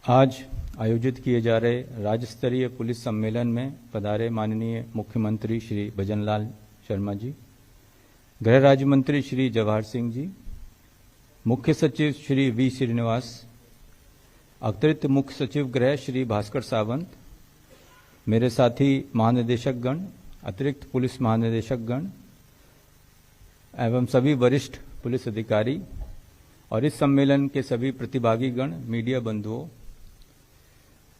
आज आयोजित किए जा रहे राज्य स्तरीय पुलिस सम्मेलन में पधारे माननीय मुख्यमंत्री श्री भजनलाल शर्मा जी, गृह राज्य मंत्री श्री जवाहर सिंह जी, मुख्य सचिव श्री वी श्रीनिवास, अतिरिक्त मुख्य सचिव गृह श्री भास्कर सावंत, मेरे साथी महानिदेशक गण, अतिरिक्त पुलिस महानिदेशक गण एवं सभी वरिष्ठ पुलिस अधिकारी और इस सम्मेलन के सभी प्रतिभागी गण, मीडिया बंधुओं,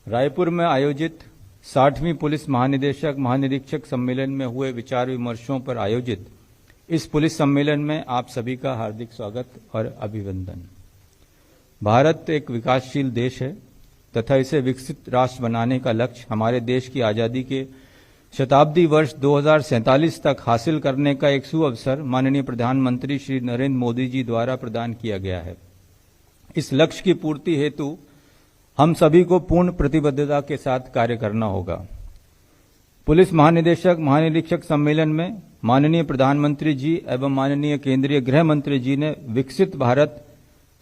रायपुर में आयोजित 60वीं पुलिस महानिदेशक महानिरीक्षक सम्मेलन में हुए विचार विमर्शों पर आयोजित इस पुलिस सम्मेलन में आप सभी का हार्दिक स्वागत और अभिनंदन। भारत एक विकासशील देश है तथा इसे विकसित राष्ट्र बनाने का लक्ष्य हमारे देश की आजादी के शताब्दी वर्ष 2047 तक हासिल करने का एक सुअवसर माननीय प्रधानमंत्री श्री नरेंद्र मोदी जी द्वारा प्रदान किया गया है। इस लक्ष्य की पूर्ति हेतु हम सभी को पूर्ण प्रतिबद्धता के साथ कार्य करना होगा। पुलिस महानिदेशक महानिरीक्षक सम्मेलन में माननीय प्रधानमंत्री जी एवं माननीय केंद्रीय गृह मंत्री जी ने विकसित भारत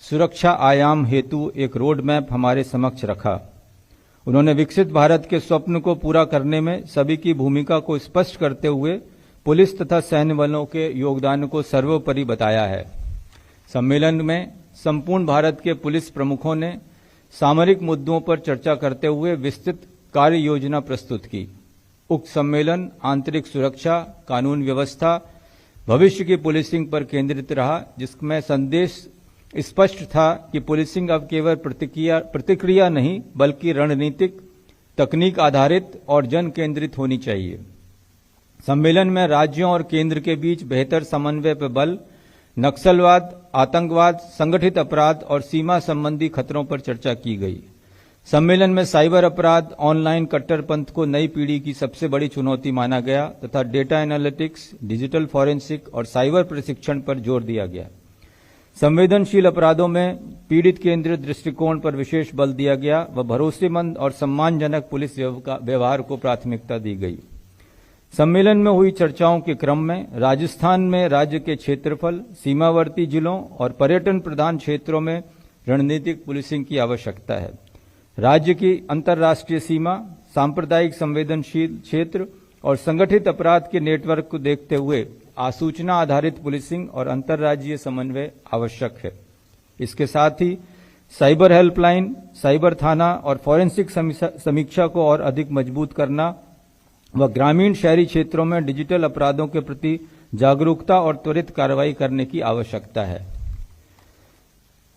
सुरक्षा आयाम हेतु एक रोड मैप हमारे समक्ष रखा। उन्होंने विकसित भारत के स्वप्न को पूरा करने में सभी की भूमिका को स्पष्ट करते हुए पुलिस तथा सैन्य बलों के योगदान को सर्वोपरि बताया है। सम्मेलन में संपूर्ण भारत के पुलिस प्रमुखों ने सामरिक मुद्दों पर चर्चा करते हुए विस्तृत कार्य योजना प्रस्तुत की। उक्त सम्मेलन आंतरिक सुरक्षा, कानून व्यवस्था, भविष्य की पुलिसिंग पर केंद्रित रहा, जिसमें संदेश स्पष्ट था कि पुलिसिंग अब केवल प्रतिक्रिया नहीं बल्कि रणनीतिक, तकनीक आधारित और जन केंद्रित होनी चाहिए। सम्मेलन में राज्यों और केंद्र के बीच बेहतर समन्वय पर बल, नक्सलवाद, आतंकवाद, संगठित अपराध और सीमा संबंधी खतरों पर चर्चा की गई। सम्मेलन में साइबर अपराध, ऑनलाइन कट्टरपंथ को नई पीढ़ी की सबसे बड़ी चुनौती माना गया तथा डेटा एनालिटिक्स, डिजिटल फॉरेंसिक और साइबर प्रशिक्षण पर जोर दिया गया। संवेदनशील अपराधों में पीड़ित केंद्रित दृष्टिकोण पर विशेष बल दिया गया व भरोसेमंद और सम्मानजनक पुलिस व्यवहार को प्राथमिकता दी गई। सम्मेलन में हुई चर्चाओं के क्रम में राजस्थान में राज्य के क्षेत्रफल, सीमावर्ती जिलों और पर्यटन प्रधान क्षेत्रों में रणनीतिक पुलिसिंग की आवश्यकता है। राज्य की अंतर्राष्ट्रीय सीमा, सांप्रदायिक संवेदनशील क्षेत्र और संगठित अपराध के नेटवर्क को देखते हुए आसूचना आधारित पुलिसिंग और अंतर्राज्यीय समन्वय आवश्यक है। इसके साथ ही साइबर हेल्पलाइन, साइबर थाना और फॉरेंसिक समीक्षा को और अधिक मजबूत करना व ग्रामीण शहरी क्षेत्रों में डिजिटल अपराधों के प्रति जागरूकता और त्वरित कार्रवाई करने की आवश्यकता है।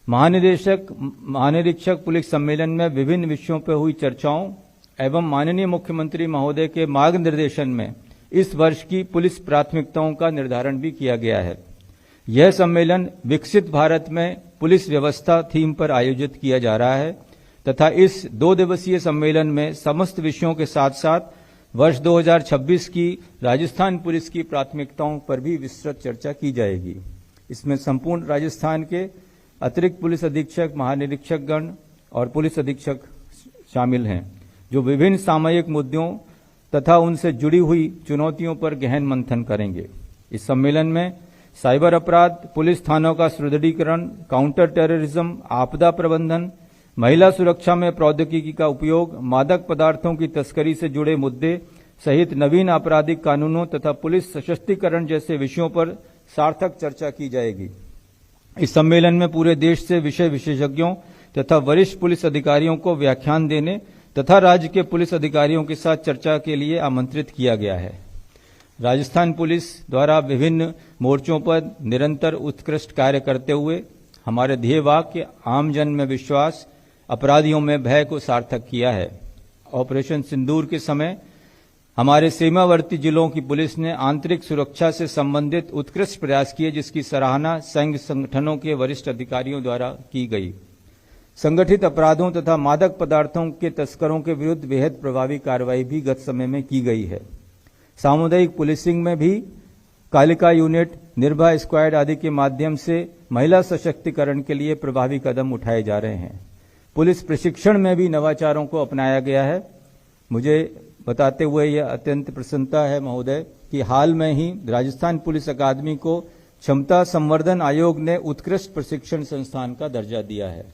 महानिरीक्षक पुलिस सम्मेलन में विभिन्न विषयों पर हुई चर्चाओं एवं माननीय मुख्यमंत्री महोदय के मार्गनिर्देशन में इस वर्ष की पुलिस प्राथमिकताओं का निर्धारण भी किया गया है। यह सम्मेलन विकसित भारत में पुलिस व्यवस्था थीम पर आयोजित किया जा रहा है तथा इस 2 दिवसीय सम्मेलन में समस्त विषयों के साथ साथ वर्ष 2026 की राजस्थान पुलिस की प्राथमिकताओं पर भी विस्तृत चर्चा की जाएगी। इसमें संपूर्ण राजस्थान के अतिरिक्त पुलिस अधीक्षक, महानिरीक्षक गण और पुलिस अधीक्षक शामिल हैं, जो विभिन्न सामयिक मुद्दों तथा उनसे जुड़ी हुई चुनौतियों पर गहन मंथन करेंगे। इस सम्मेलन में साइबर अपराध, पुलिस थानों का सुदृढ़ीकरण, काउंटर टेररिज्म, आपदा प्रबंधन, महिला सुरक्षा में प्रौद्योगिकी का उपयोग, मादक पदार्थों की तस्करी से जुड़े मुद्दे सहित नवीन आपराधिक कानूनों तथा पुलिस सशक्तिकरण जैसे विषयों पर सार्थक चर्चा की जाएगी। इस सम्मेलन में पूरे देश से विषय विशेषज्ञों तथा वरिष्ठ पुलिस अधिकारियों को व्याख्यान देने तथा राज्य के पुलिस अधिकारियों के साथ चर्चा के लिए आमंत्रित किया गया है। राजस्थान पुलिस द्वारा विभिन्न मोर्चों पर निरंतर उत्कृष्ट कार्य करते हुए हमारे ध्येय वाक्य आम जन में विश्वास, अपराधियों में भय को सार्थक किया है। ऑपरेशन सिंदूर के समय हमारे सीमावर्ती जिलों की पुलिस ने आंतरिक सुरक्षा से संबंधित उत्कृष्ट प्रयास किए, जिसकी सराहना संघ संगठनों के वरिष्ठ अधिकारियों द्वारा की गई। संगठित अपराधों तथा मादक पदार्थों के तस्करों के विरुद्ध बेहद प्रभावी कार्रवाई भी गत समय में की गई है। सामुदायिक पुलिसिंग में भी कालिका यूनिट, निर्भया स्क्वाड आदि के माध्यम से महिला सशक्तिकरण के लिए प्रभावी कदम उठाए जा रहे हैं। पुलिस प्रशिक्षण में भी नवाचारों को अपनाया गया है। मुझे बताते हुए यह अत्यंत प्रसन्नता है महोदय कि हाल में ही राजस्थान पुलिस अकादमी को क्षमता संवर्धन आयोग ने उत्कृष्ट प्रशिक्षण संस्थान का दर्जा दिया है।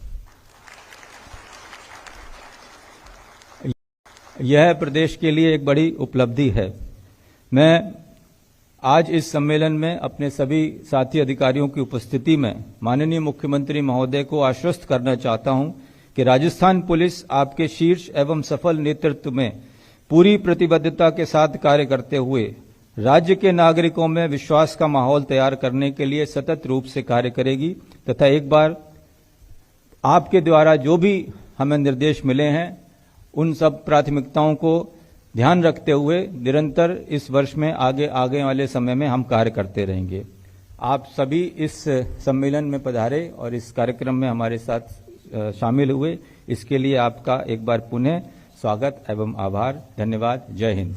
यह प्रदेश के लिए एक बड़ी उपलब्धि है। मैं आज इस सम्मेलन में अपने सभी साथी अधिकारियों की उपस्थिति में माननीय मुख्यमंत्री महोदय को आश्वस्त करना चाहता हूं कि राजस्थान पुलिस आपके शीर्ष एवं सफल नेतृत्व में पूरी प्रतिबद्धता के साथ कार्य करते हुए राज्य के नागरिकों में विश्वास का माहौल तैयार करने के लिए सतत रूप से कार्य करेगी तथा एक बार आपके द्वारा जो भी हमें निर्देश मिले हैं उन सब प्राथमिकताओं को ध्यान रखते हुए निरंतर इस वर्ष में आगे वाले समय में हम कार्य करते रहेंगे। आप सभी इस सम्मेलन में पधारे और इस कार्यक्रम में हमारे साथ शामिल हुए, इसके लिए आपका एक बार पुनः स्वागत एवं आभार। धन्यवाद। जय हिंद।